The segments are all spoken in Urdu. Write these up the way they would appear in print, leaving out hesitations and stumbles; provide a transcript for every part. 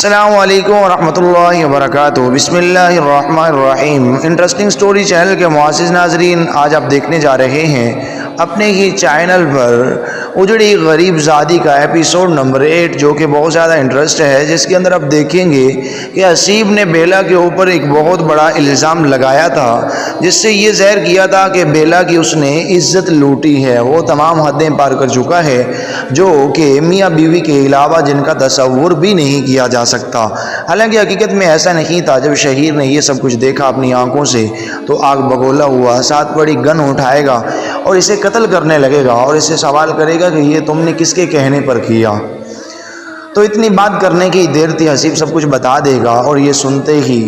السلام علیکم ورحمۃ اللہ وبرکاتہ۔ بسم اللہ الرحمن الرحیم۔ انٹرسٹنگ سٹوری چینل کے معزز ناظرین، آج آپ دیکھنے جا رہے ہیں اپنے ہی چینل پر اجڑی غریب زادی کا ایپیسوڈ نمبر 8، جو کہ بہت زیادہ انٹرسٹ ہے، جس کے اندر آپ دیکھیں گے کہ حسیب نے بیلا کے اوپر ایک بہت بڑا الزام لگایا تھا، جس سے یہ ظاہر کیا تھا کہ بیلا کی اس نے عزت لوٹی ہے، وہ تمام حدیں پار کر چکا ہے، جو کہ میاں بیوی کے علاوہ جن کا تصور بھی نہیں کیا جا سکتا۔ حالانکہ حقیقت میں ایسا نہیں تھا۔ جب شہیر نے یہ سب کچھ دیکھا اپنی آنکھوں سے تو آگ بگولا ہوا ساتھ بڑی گن اٹھائے گا اور اسے قتل کرنے لگے گا اور اسے سوال کرے گا کہ یہ تم نے کس کے کہنے پر کیا۔ تو اتنی بات کرنے کی دیر تھی، حسیب سب کچھ بتا دے گا، اور یہ سنتے ہی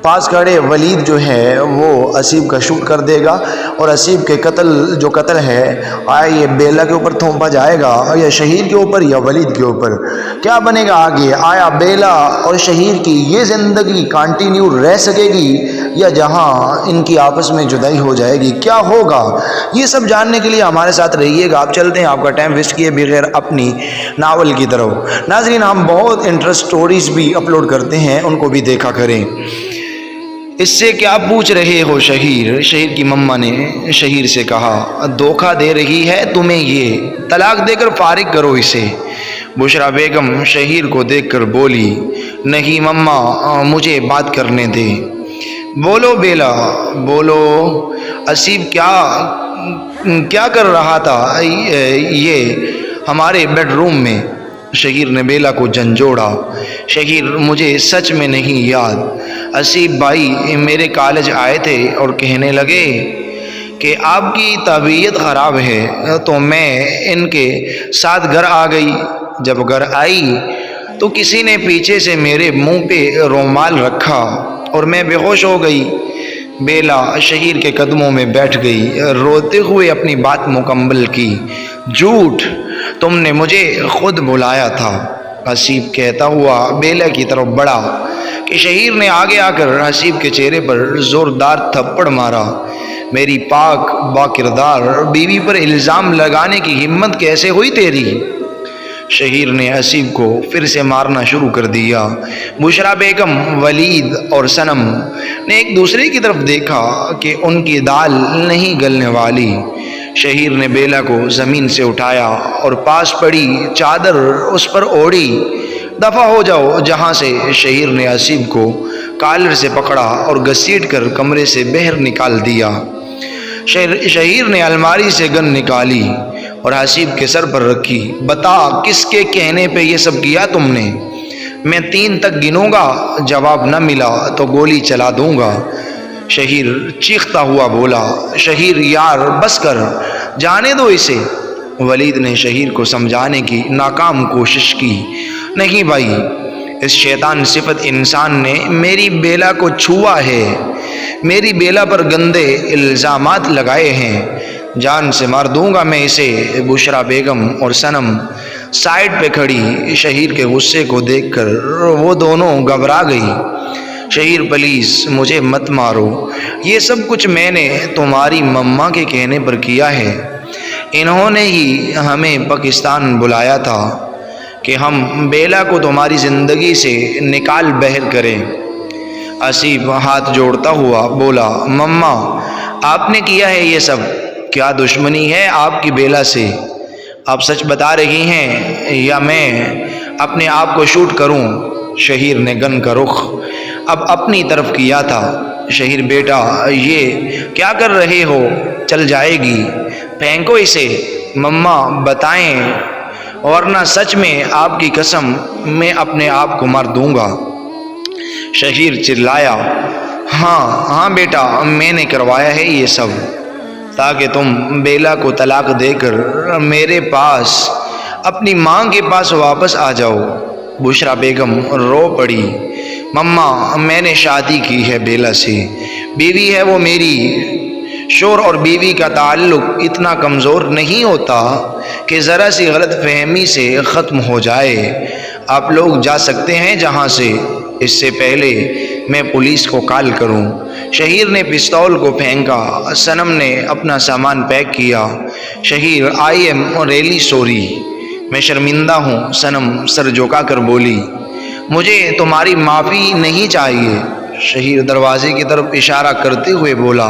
پاس کھڑے ولید جو ہے وہ حسیب کا شوٹ کر دے گا، اور حسیب کے قتل ہے آیا یہ بیلا کے اوپر تھوپا جائے گا یا شہیر کے اوپر یا ولید کے اوپر۔ کیا بنے گا آگے؟ آیا بیلا اور شہیر کی یہ زندگی کنٹینیو رہ سکے گی یا جہاں ان کی آپس میں جدائی ہو جائے گی؟ کیا ہوگا؟ یہ سب جاننے کے لیے ہمارے ساتھ رہیے گا۔ آپ چلتے ہیں آپ کا ٹائم ویسٹ کیے بغیر اپنی ناول کی طرف۔ ناظرین، ہم بہت انٹرسٹ سٹوریز بھی اپلوڈ کرتے ہیں، ان کو بھی دیکھا کریں۔ اس سے کیا پوچھ رہے ہو شہیر؟ شہیر کی مما نے شہیر سے کہا، دھوکہ دے رہی ہے تمہیں یہ، طلاق دے کر فارغ کرو اسے۔ بشرا بیگم شہیر کو دیکھ کر بولی، نہیں مما، مجھے بات کرنے دے۔ بولو بیلا، بولو۔ حسیب کیا کر رہا تھا یہ ہمارے بیڈ روم میں؟ شہیر نے بیلا کو جھنجھوڑا۔ شہیر، مجھے سچ میں نہیں یاد۔ حسیب بھائی میرے کالج آئے تھے اور کہنے لگے کہ آپ کی طبیعت خراب ہے، تو میں ان کے ساتھ گھر آ گئی۔ جب گھر آئی تو کسی نے پیچھے سے میرے منہ پہ رومال رکھا اور میں بے ہوش ہو گئی۔ بیلا شہیر کے قدموں میں بیٹھ گئی، روتے ہوئے اپنی بات مکمل کی۔ جھوٹ، تم نے مجھے خود بلایا تھا۔ حسیب کہتا ہوا بیلا کی طرف بڑھا کہ شہیر نے آگے آ کر حسیب کے چہرے پر زوردار تھپڑ مارا۔ میری پاک با کردار بیوی پر الزام لگانے کی ہمت کیسے ہوئی تیری؟ شہیر نے حسیب کو پھر سے مارنا شروع کر دیا۔ بشرا بیگم، ولید اور صنم نے ایک دوسرے کی طرف دیکھا کہ ان کی دال نہیں گلنے والی۔ شہیر نے بیلا کو زمین سے اٹھایا اور پاس پڑی چادر اس پر اوڑھی۔ دفع ہو جاؤ جہاں سے۔ شہیر نے حسیب کو کالر سے پکڑا اور گھسیٹ کر کمرے سے باہر نکال دیا۔ شہیر نے الماری سے گن نکالی اور حسیب کے سر پر رکھی۔ بتا، کس کے کہنے پہ یہ سب کیا تم نے؟ میں 3 تک گنوں گا، جواب نہ ملا تو گولی چلا دوں گا۔ شہیر چیختا ہوا بولا۔ شہیر، یار بس کر، جانے دو اسے۔ ولید نے شہیر کو سمجھانے کی ناکام کوشش کی۔ نہیں بھائی، اس شیطان صفت انسان نے میری بیلا کو چھوا ہے، میری بیلا پر گندے الزامات لگائے ہیں، جان سے مار دوں گا میں اسے۔ بشرا بیگم اور صنم سائڈ پہ کھڑی شہیر کے غصے کو دیکھ کر وہ دونوں گھبرا گئی۔ شہیر، پلیز مجھے مت مارو، یہ سب کچھ میں نے تمہاری مما کے کہنے پر کیا ہے۔ انہوں نے ہی ہمیں پاکستان بلایا تھا کہ ہم بیلا کو تمہاری زندگی سے نکال باہر کریں۔ حسیب ہاتھ جوڑتا ہوا بولا، مما آپ نے کیا ہے یہ سب؟ کیا دشمنی ہے آپ کی بیلا سے؟ آپ سچ بتا رہی ہیں یا میں اپنے آپ کو شوٹ کروں؟ شہیر نے گن کا رخ اب اپنی طرف کیا تھا۔ شہیر، بیٹا یہ کیا کر رہے ہو؟ چل جائے گی، پھینکو اسے۔ مما بتائیں، ورنہ سچ میں آپ کی قسم میں اپنے آپ کو مار دوں گا۔ شہیر چلایا، ہاں بیٹا، میں نے کروایا ہے یہ سب تاکہ تم بیلا کو طلاق دے کر میرے پاس، اپنی ماں کے پاس واپس آ جاؤ۔ بشرا بیگم رو پڑی، مما میں نے شادی کی ہے بیلا سے، بیوی ہے وہ میری۔ شوہر اور بیوی کا تعلق اتنا کمزور نہیں ہوتا کہ ذرا سی غلط فہمی سے ختم ہو جائے۔ آپ لوگ جا سکتے ہیں جہاں سے، اس سے پہلے میں پولیس کو کال کروں۔ شہیر نے پستول کو پھینکا۔ صنم نے اپنا سامان پیک کیا۔ شہیر، آئی ایم ریئلی سوری، میں شرمندہ ہوں۔ صنم سر جھکا کر بولی، مجھے تمہاری معافی نہیں چاہیے۔ شہیر دروازے کی طرف اشارہ کرتے ہوئے بولا۔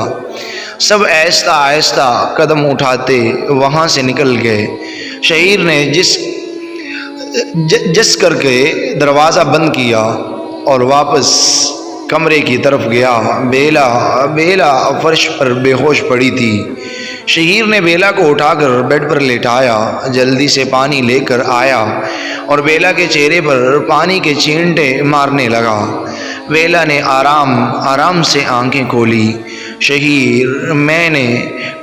سب آہستہ آہستہ قدم اٹھاتے وہاں سے نکل گئے۔ شہیر نے جس کر کے دروازہ بند کیا اور واپس کمرے کی طرف گیا۔ بیلا فرش پر بے ہوش پڑی تھی۔ شہیر نے بیلا کو اٹھا کر بیڈ پر لیٹایا، جلدی سے پانی لے کر آیا اور بیلا کے چہرے پر پانی کے چھینٹے مارنے لگا۔ بیلا نے آرام سے آنکھیں کھولی۔ شہیر، میں نے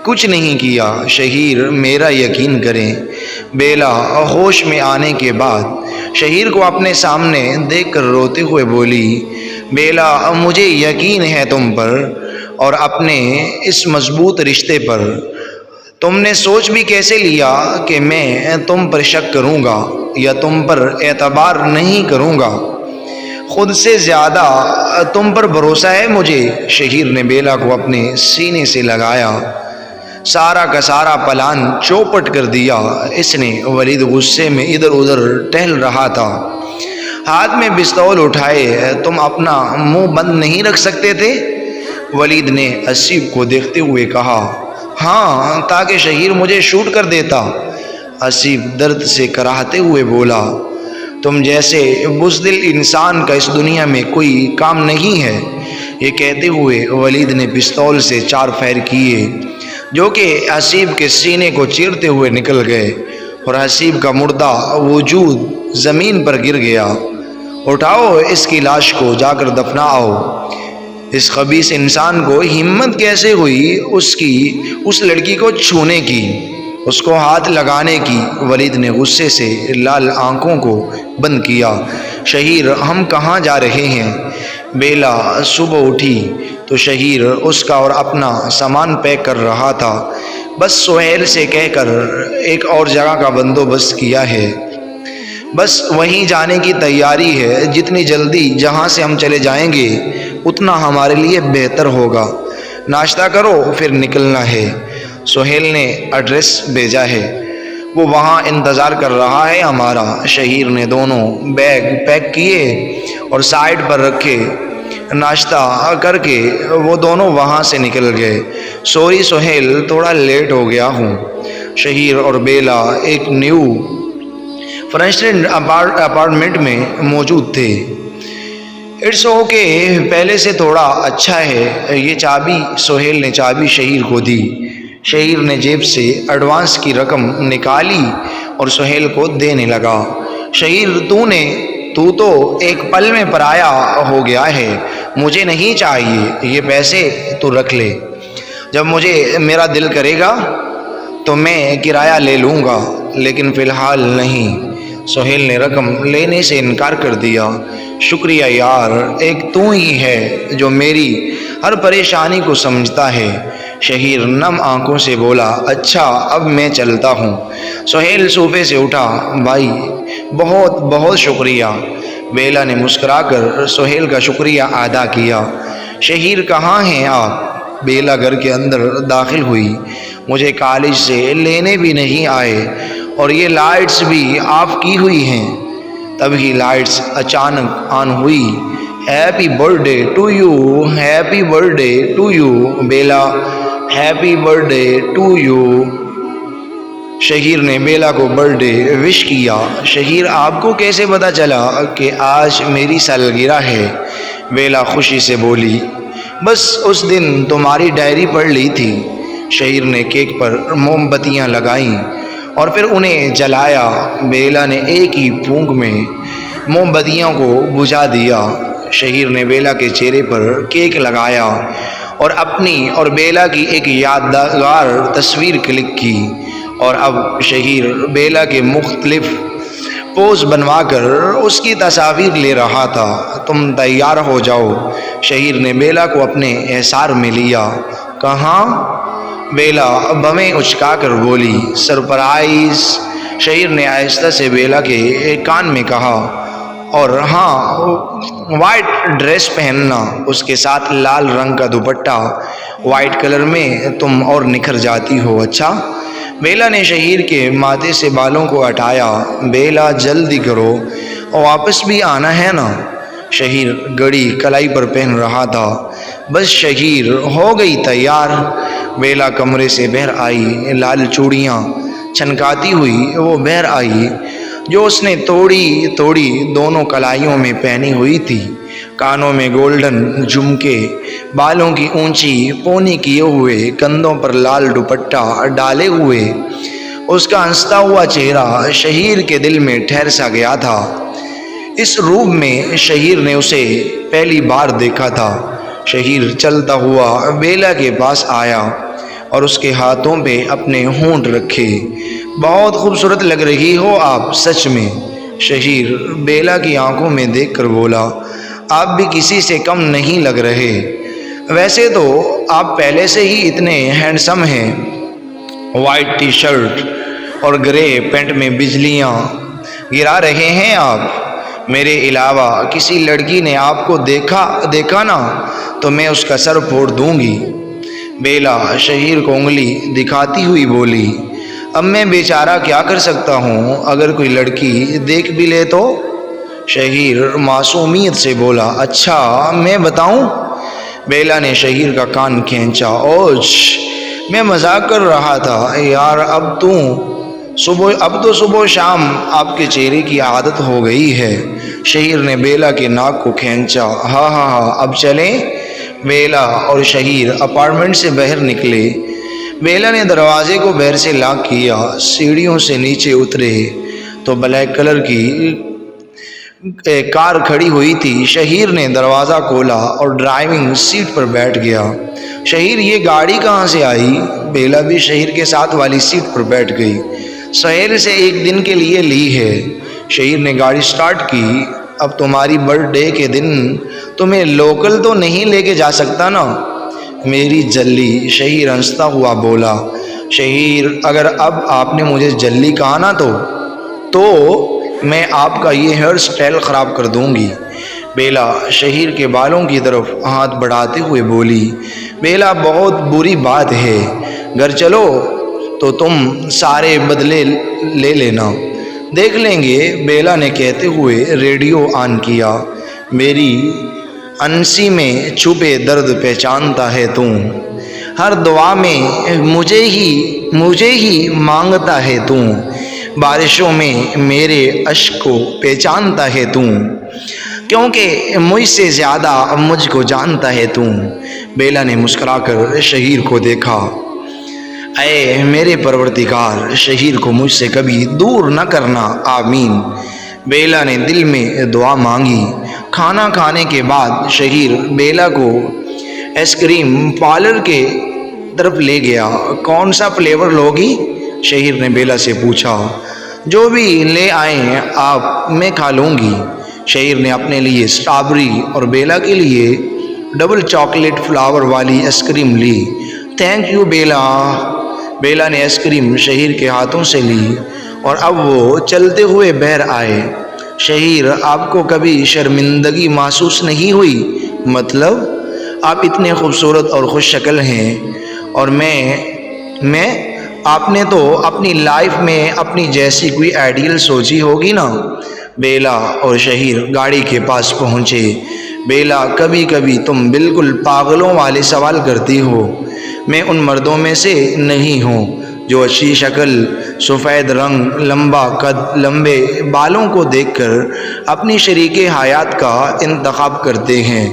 کچھ نہیں کیا، شہیر میرا یقین کریں۔ بیلا ہوش میں آنے کے بعد شہیر کو اپنے سامنے دیکھ کر روتے ہوئے بولی، بیلا مجھے یقین ہے تم پر اور اپنے اس مضبوط رشتے پر۔ تم نے سوچ بھی کیسے لیا کہ میں تم پر شک کروں گا یا تم پر اعتبار نہیں کروں گا؟ خود سے زیادہ تم پر بھروسہ ہے مجھے۔ شہیر نے بیلا کو اپنے سینے سے لگایا، سارا کا سارا پلان چوپٹ کر دیا۔ اس نے ولید غصے میں ادھر ادھر ٹہل رہا تھا، ہاتھ میں پستول اٹھائے۔ تم اپنا منہ بند نہیں رکھ سکتے تھے؟ ولید نے حسیب کو دیکھتے ہوئے کہا۔ ہاں، تاکہ شہیر مجھے شوٹ کر دیتا۔ حسیب درد سے کراہتے ہوئے بولا، تم جیسے بزدل انسان کا اس دنیا میں کوئی کام نہیں ہے۔ یہ کہتے ہوئے ولید نے پستول سے 4 فائر کیے جو کہ حسیب کے سینے کو چیرتے ہوئے نکل گئے اور حسیب کا مردہ وجود زمین پر گر گیا۔ اٹھاؤ اس کی لاش کو، جا کر دفناؤ۔ اس خبیث انسان کو ہمت کیسے ہوئی اس لڑکی کو چھونے کی، اس کو ہاتھ لگانے کی؟ ولید نے غصے سے لال آنکھوں کو بند کیا۔ شہیر، ہم کہاں جا رہے ہیں؟ بیلا صبح اٹھی تو شہیر اس کا اور اپنا سامان پیک کر رہا تھا۔ بس سہیل سے کہہ کر ایک اور جگہ کا بندوبست کیا ہے، بس وہیں جانے کی تیاری ہے۔ جتنی جلدی جہاں سے ہم چلے جائیں گے اتنا ہمارے لیے بہتر ہوگا۔ ناشتہ کرو پھر نکلنا ہے۔ سہیل نے ایڈریس بھیجا ہے، وہ وہاں انتظار کر رہا ہے ہمارا۔ شہیر نے دونوں بیگ پیک کیے اور سائیڈ پر رکھے۔ ناشتہ کر کے وہ دونوں وہاں سے نکل گئے۔ سوری سہیل، تھوڑا لیٹ ہو گیا ہوں۔ شہیر اور بیلا ایک نیو فرنشڈ اپارٹمنٹ میں موجود تھے۔ اٹس اوکے، پہلے سے تھوڑا اچھا ہے۔ یہ چابی، سہیل نے چابی شہیر کو دی۔ شہیر نے جیب سے ایڈوانس کی رقم نکالی اور سہیل کو دینے لگا۔ شہیر، تو تو ایک پل میں پرایا ہو گیا ہے، مجھے نہیں چاہیے۔ یہ پیسے تو رکھ لے، جب مجھے میرا دل کرے گا تو میں کرایہ لے لوں گا، لیکن فی الحال نہیں۔ سہیل نے رقم لینے سے انکار کر دیا۔ شکریہ یار، ایک تو ہی ہے جو میری ہر پریشانی کو سمجھتا ہے۔ شہیر نم آنکھوں سے بولا، اچھا اب میں چلتا ہوں۔ سہیل صوفے سے اٹھا، بھائی بہت بہت شکریہ۔ بیلا نے مسکرا کر سہیل کا شکریہ ادا کیا۔ شہیر، کہاں ہیں آپ؟ بیلا گھر کے اندر داخل ہوئی۔ مجھے کالج سے لینے بھی نہیں آئے اور یہ لائٹس بھی آف کی ہوئی ہیں۔ تبھی لائٹس اچانک آن ہوئی۔ Happy birthday to you, happy birthday to you Bella, happy birthday to you. Shaheer نے بیلا کو برتھ ڈے وش کیا۔ شہیر، آپ کو کیسے پتا چلا کہ آج میری سالگرہ ہے؟ بیلا خوشی سے بولی، بس اس دن تمہاری ڈائری پڑھ لی تھی۔ شہیر نے کیک پر موم بتیاں لگائیں اور پھر انہیں جلایا۔ بیلا نے ایک ہی پھونک میں موم بتیوں کو بجھا دیا۔ شہیر نے بیلا کے چہرے پر کیک لگایا اور اپنی اور بیلا کی ایک یادگار تصویر کلک کی، اور اب شہیر بیلا کے مختلف پوز بنوا کر اس کی تصاویر لے رہا تھا۔ تم تیار ہو جاؤ۔ شہیر نے بیلا کو اپنے احسار میں لیا۔ کہاں؟ بیلا بمیں اچکا کر بولی، سرپرائز۔ شہیر نے آہستہ سے بیلا کے کان میں کہا، اور ہاں وائٹ ڈریس پہننا، اس کے ساتھ لال رنگ کا دوپٹہ، وائٹ کلر میں تم اور نکھر جاتی ہو۔ اچھا، بیلا نے شہیر کے ماتھے سے بالوں کو ہٹایا۔ بیلا جلدی کرو اور واپس بھی آنا ہے نا۔ شہیر گھڑی کلائی پر پہن رہا تھا۔ بس شہیر ہو گئی تیار۔ بیلا کمرے سے باہر آئی، لال چوڑیاں چھنکاتی ہوئی وہ باہر آئی جو اس نے توڑی دونوں کلائیوں میں پہنی ہوئی تھی۔ کانوں میں گولڈن جھمکے، بالوں کی اونچی پونی کیے ہوئے، کندھوں پر لال دوپٹہ ڈالے ہوئے، اس کا ہنستا ہوا چہرہ شہیر کے دل میں ٹھہر سا گیا تھا۔ اس روپ میں شہیر نے اسے پہلی بار دیکھا تھا۔ شہیر چلتا ہوا بیلا کے پاس آیا اور اس کے ہاتھوں پہ اپنے ہونٹ رکھے۔ بہت خوبصورت لگ رہی ہو آپ، سچ میں، شہیر بیلا کی آنکھوں میں دیکھ کر بولا۔ آپ بھی کسی سے کم نہیں لگ رہے۔ ویسے تو آپ پہلے سے ہی اتنے ہینڈسم ہیں۔ وائٹ ٹی شرٹ اور گرے پینٹ میں بجلیاں گرا رہے ہیں آپ۔ میرے علاوہ کسی لڑکی نے آپ کو دیکھا نا تو میں اس کا سر پھوڑ دوں گی۔ بیلا شہیر کو انگلی دکھاتی ہوئی بولی۔ اب میں بیچارہ کیا کر سکتا ہوں، اگر کوئی لڑکی دیکھ بھی لے تو؟ شہیر معصومیت سے بولا۔ اچھا میں بتاؤں؟ بیلا نے شہیر کا کان کھینچا۔ اوچ، میں مذاق کر رہا تھا یار، اب تو صبح شام آپ کے چہرے کی عادت ہو گئی ہے۔ شہیر نے بیلا کے ناک کو کھینچا۔ ہاں اب چلیں۔ بیلا اور شہیر اپارٹمنٹ سے باہر نکلے۔ بیلا نے دروازے کو باہر سے لاک کیا۔ سیڑھیوں سے نیچے اترے تو بلیک کلر کی کار کھڑی ہوئی تھی۔ شہیر نے دروازہ کھولا اور ڈرائیونگ سیٹ پر بیٹھ گیا۔ شہیر یہ گاڑی کہاں سے آئی؟ بیلا بھی شہیر کے ساتھ والی سیٹ پر بیٹھ گئی۔ سہیل سے ایک دن کے لیے لی ہے۔ شہیر نے گاڑی سٹارٹ کی۔ اب تمہاری برتھ ڈے کے دن تمہیں لوکل تو نہیں لے کے جا سکتا نا میری جلی، شہیر ہنستا ہوا بولا۔ شہیر اگر اب آپ نے مجھے جلی کہا نا تو میں آپ کا یہ ہیئر سٹائل خراب کر دوں گی۔ بیلا شہیر کے بالوں کی طرف ہاتھ بڑھاتے ہوئے بولی۔ بیلا بہت بری بات ہے، گھر چلو تو تم سارے بدلے لے لینا، دیکھ لیں گے۔ بیلا نے کہتے ہوئے ریڈیو آن کیا۔ میری انسی میں چھپے درد پہچانتا ہے تو، ہر دعا میں مجھے ہی مانگتا ہے تو، بارشوں میں میرے اشک کو پہچانتا ہے تو، کیونکہ مجھ سے زیادہ مجھ کو جانتا ہے تو۔ بیلا نے مسکرا کر شہیر کو دیکھا۔ اے میرے پروردگار، شہیر کو مجھ سے کبھی دور نہ کرنا، آمین۔ بیلا نے دل میں دعا مانگی۔ کھانا کھانے کے بعد شہیر بیلا کو آئس کریم پارلر کے طرف لے گیا۔ کون سا فلیور لوگی؟ شہیر نے بیلا سے پوچھا۔ جو بھی لے آئیں آپ، میں کھا لوں گی۔ شہیر نے اپنے لیے اسٹرابری اور بیلا کے لیے ڈبل چاکلیٹ فلاور والی آئس کریم لی۔ تھینک یو بیلا۔ بیلا نے آئس کریم شہیر کے ہاتھوں سے لی اور اب وہ چلتے ہوئے باہر آئے۔ شہیر آپ کو کبھی شرمندگی محسوس نہیں ہوئی؟ مطلب؟ آپ اتنے خوبصورت اور خوش شکل ہیں، اور میں آپ نے تو اپنی لائف میں اپنی جیسی کوئی آئیڈیل سوچی ہوگی نا۔ بیلا اور شہیر گاڑی کے پاس پہنچے۔ بیلا کبھی کبھی تم بالکل پاگلوں والے سوال کرتی ہو۔ میں ان مردوں میں سے نہیں ہوں جو اچھی شکل، سفید رنگ، لمبا قد، لمبے بالوں کو دیکھ کر اپنی شریک حیات کا انتخاب کرتے ہیں۔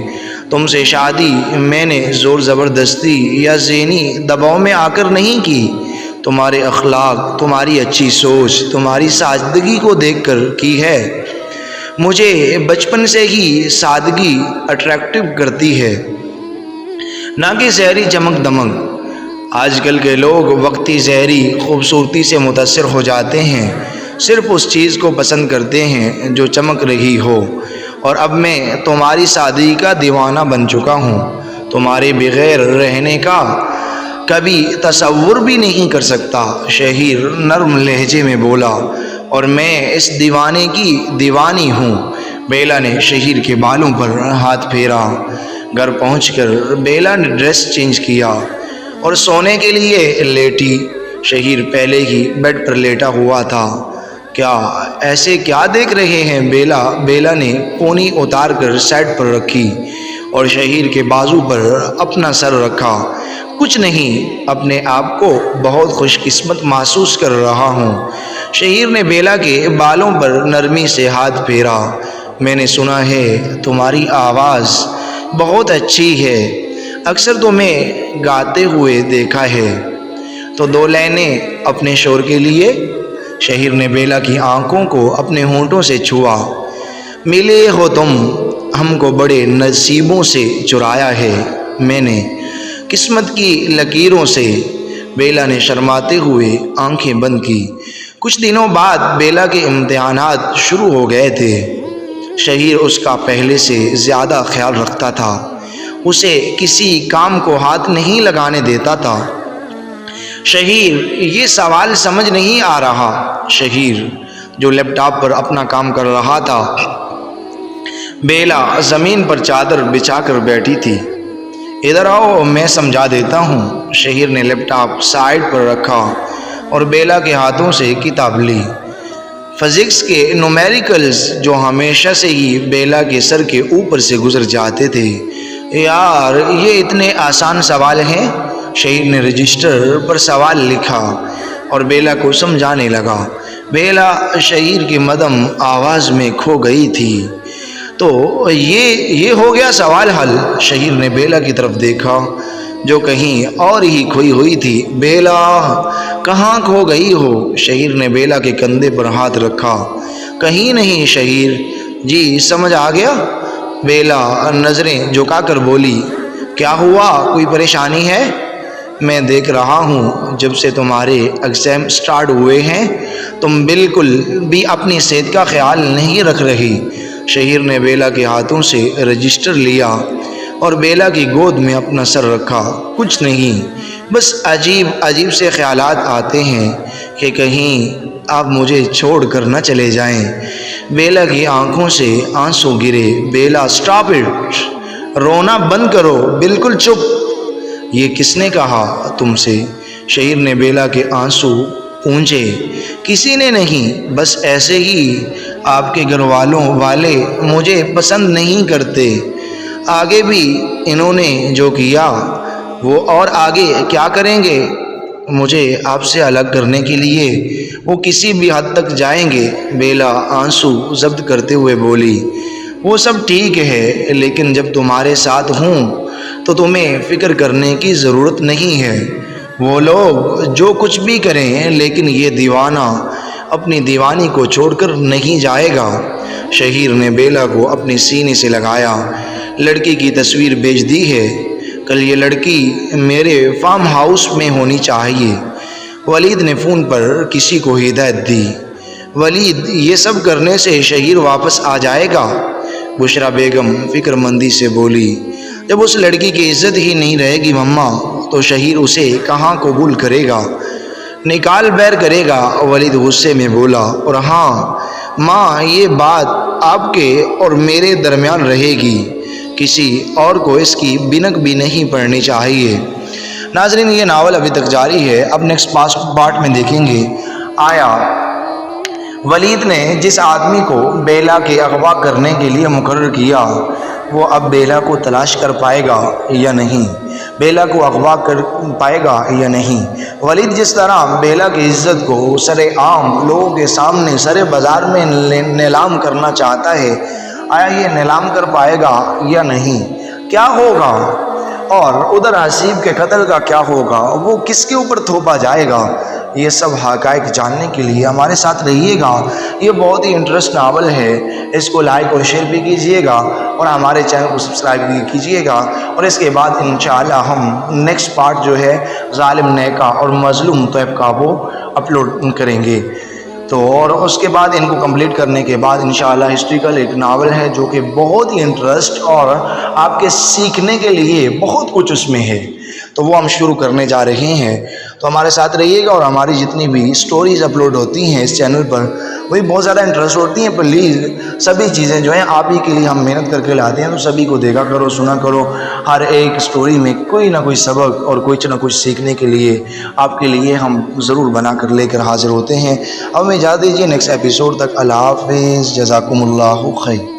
تم سے شادی میں نے زور زبردستی یا ذہنی دباؤ میں آ کر نہیں کی، تمہارے اخلاق، تمہاری اچھی سوچ، تمہاری سادگی کو دیکھ کر کی ہے۔ مجھے بچپن سے ہی سادگی اٹریکٹیو کرتی ہے، نہ کہ ظاہری چمک دمک۔ آج کل کے لوگ وقتی ظاہری خوبصورتی سے متاثر ہو جاتے ہیں، صرف اس چیز کو پسند کرتے ہیں جو چمک رہی ہو، اور اب میں تمہاری سادگی کا دیوانہ بن چکا ہوں۔ تمہارے بغیر رہنے کا کبھی تصور بھی نہیں کر سکتا، شہیر نرم لہجے میں بولا، اور میں اس دیوانے کی دیوانی ہوں۔ بیلا نے شہیر کے بالوں پر ہاتھ پھیرا۔ گھر پہنچ کر بیلا نے ڈریس چینج کیا اور سونے کے لیے لیٹی۔ شہیر پہلے ہی بیڈ پر لیٹا ہوا تھا۔ کیا ایسے کیا دیکھ رہے ہیں بیلا؟ بیلا نے پونی اتار کر سائڈ پر رکھی اور شہیر کے بازو پر اپنا سر رکھا۔ کچھ نہیں، اپنے آپ کو بہت خوش قسمت محسوس کر رہا ہوں۔ شہیر نے بیلا کے بالوں پر نرمی سے ہاتھ پھیرا۔ میں نے سنا ہے تمہاری آواز بہت اچھی ہے، اکثر تمہیں گاتے ہوئے دیکھا ہے، تو 2 لائنیں اپنے شور کے لیے۔ شہیر نے بیلا کی آنکھوں کو اپنے ہونٹوں سے چھوا۔ ملے ہو تم، ہم کو بڑے نصیبوں سے چرایا ہے میں نے، قسمت کی لکیروں سے۔ بیلا نے شرماتے ہوئے آنکھیں بند کی۔ کچھ دنوں بعد بیلا کے امتحانات شروع ہو گئے تھے۔ شہیر اس کا پہلے سے زیادہ خیال رکھتا تھا، اسے کسی کام کو ہاتھ نہیں لگانے دیتا تھا۔ شہیر، یہ سوال سمجھ نہیں آ رہا۔ شہیر، جو لیپ ٹاپ پر اپنا کام کر رہا تھا۔ بیلا زمین پر چادر بچھا کر بیٹھی تھی۔ ادھر آؤ، میں سمجھا دیتا ہوں۔ شہیر نے لیپ ٹاپ سائیڈ پر رکھا اور بیلا کے ہاتھوں سے کتاب لی۔ فزکس کے نومیریکلز جو ہمیشہ سے ہی بیلا کے سر کے اوپر سے گزر جاتے تھے۔ یار، یہ اتنے آسان سوال ہیں۔ شہیر نے رجسٹر پر سوال لکھا اور بیلا کو سمجھانے لگا۔ بیلا شہیر کی مدھم آواز میں کھو گئی تھی۔ تو یہ ہو گیا سوال حل۔ شہیر نے بیلا کی طرف دیکھا جو کہیں اور ہی کھوئی ہوئی تھی۔ بیلا، کہاں کھو گئی ہو؟ شہیر نے بیلا کے کندھے پر ہاتھ رکھا۔ کہیں نہیں شہیر جی، سمجھ آ گیا؟ بیلا نظریں جھکا کر بولی۔ کیا ہوا، کوئی پریشانی ہے؟ میں دیکھ رہا ہوں جب سے تمہارے ایگزام سٹارٹ ہوئے ہیں تم بالکل بھی اپنی صحت کا خیال نہیں رکھ رہی۔ شہیر نے بیلا کے ہاتھوں سے رجسٹر لیا اور بیلا کی گود میں اپنا سر رکھا۔ کچھ نہیں، بس عجیب عجیب سے خیالات آتے ہیں کہ کہیں آپ مجھے چھوڑ کر نہ چلے جائیں۔ بیلا کی آنکھوں سے آنسو گرے۔ بیلا، سٹاپ اٹ، رونا بند کرو، بالکل چپ۔ یہ کس نے کہا تم سے؟ شہیر نے بیلا کے آنسو پونچھے۔ کسی نے نہیں، بس ایسے ہی آپ کے گھر والے مجھے پسند نہیں کرتے۔ آگے بھی انہوں نے جو کیا وہ اور آگے کیا کریں گے، مجھے آپ سے الگ کرنے کے لیے وہ کسی بھی حد تک جائیں گے۔ بیلا آنسو ضبط کرتے ہوئے بولی۔ وہ سب ٹھیک ہے، لیکن جب تمہارے ساتھ ہوں تو تمہیں فکر کرنے کی ضرورت نہیں ہے۔ وہ لوگ جو کچھ بھی کریں، لیکن یہ دیوانہ اپنی دیوانی کو چھوڑ کر نہیں جائے گا۔ شہیر نے بیلا کو اپنے سینے سے لگایا۔ لڑکی کی تصویر بھیج دی ہے، کل یہ لڑکی میرے فارم ہاؤس میں ہونی چاہیے۔ ولید نے فون پر کسی کو ہدایت دی۔ ولید، یہ سب کرنے سے شہیر واپس آ جائے گا، بشرا بیگم فکر مندی سے بولی۔ جب اس لڑکی کی عزت ہی نہیں رہے گی مما، تو شہیر اسے کہاں قبول کرے گا، نکال بیر کرے گا، ولید غصے میں بولا۔ اور ہاں ماں، یہ بات آپ کے اور میرے درمیان رہے گی، کسی اور کو اس کی بنک بھی نہیں پڑنی چاہیے۔ ناظرین، یہ ناول ابھی تک جاری ہے، اب نیکسٹ پارٹ میں دیکھیں گے آیا ولید نے جس آدمی کو بیلا کے اغوا کرنے کے لیے مقرر کیا وہ اب بیلا کو تلاش کر پائے گا یا نہیں، بیلا کو اغوا کر پائے گا یا نہیں۔ ولید جس طرح بیلا کی عزت کو سر عام لوگوں کے سامنے سر بازار میں نیلام کرنا چاہتا ہے، آیا یہ نیلام کر پائے گا یا نہیں؟ کیا ہوگا؟ اور ادھر حسیب کے قتل کا کیا ہوگا؟ وہ کس کے اوپر تھوپا جائے گا؟ یہ سب حقائق جاننے کے لیے ہمارے ساتھ رہیے گا۔ یہ بہت ہی انٹرسٹ ناول ہے، اس کو لائک اور شیئر بھی کیجیے گا اور ہمارے چینل کو سبسکرائب بھی کیجیے گا۔ اور اس کے بعد انشاءاللہ ہم نیکسٹ پارٹ جو ہے ظالم نیکا اور مظلوم طیب کا وہ اپلوڈ کریں گے۔ تو اور اس کے بعد ان کو کمپلیٹ کرنے کے بعد انشاءاللہ ہسٹوریکل ایک ناول ہے جو کہ بہت ہی انٹرسٹ اور آپ کے سیکھنے کے لیے بہت کچھ اس میں ہے۔ تو وہ ہم شروع کرنے جا رہے ہیں، تو ہمارے ساتھ رہیے گا، اور ہماری جتنی بھی سٹوریز اپلوڈ ہوتی ہیں اس چینل پر وہی بہت زیادہ انٹرسٹ ہوتی ہیں۔ پلیز سبھی چیزیں جو ہیں آپ ہی کے لیے ہم محنت کر کے لاتے ہیں، تو سبھی کو دیکھا کرو، سنا کرو، ہر ایک سٹوری میں کوئی نہ کوئی سبق اور کوئی نہ کچھ سیکھنے کے لیے آپ کے لیے ہم ضرور بنا کر لے کر حاضر ہوتے ہیں۔ اب ہمیں اجازت دیجیے، نیکسٹ ایپیسوڈ تک اللہ حافظ، جزاکم اللہ خیر۔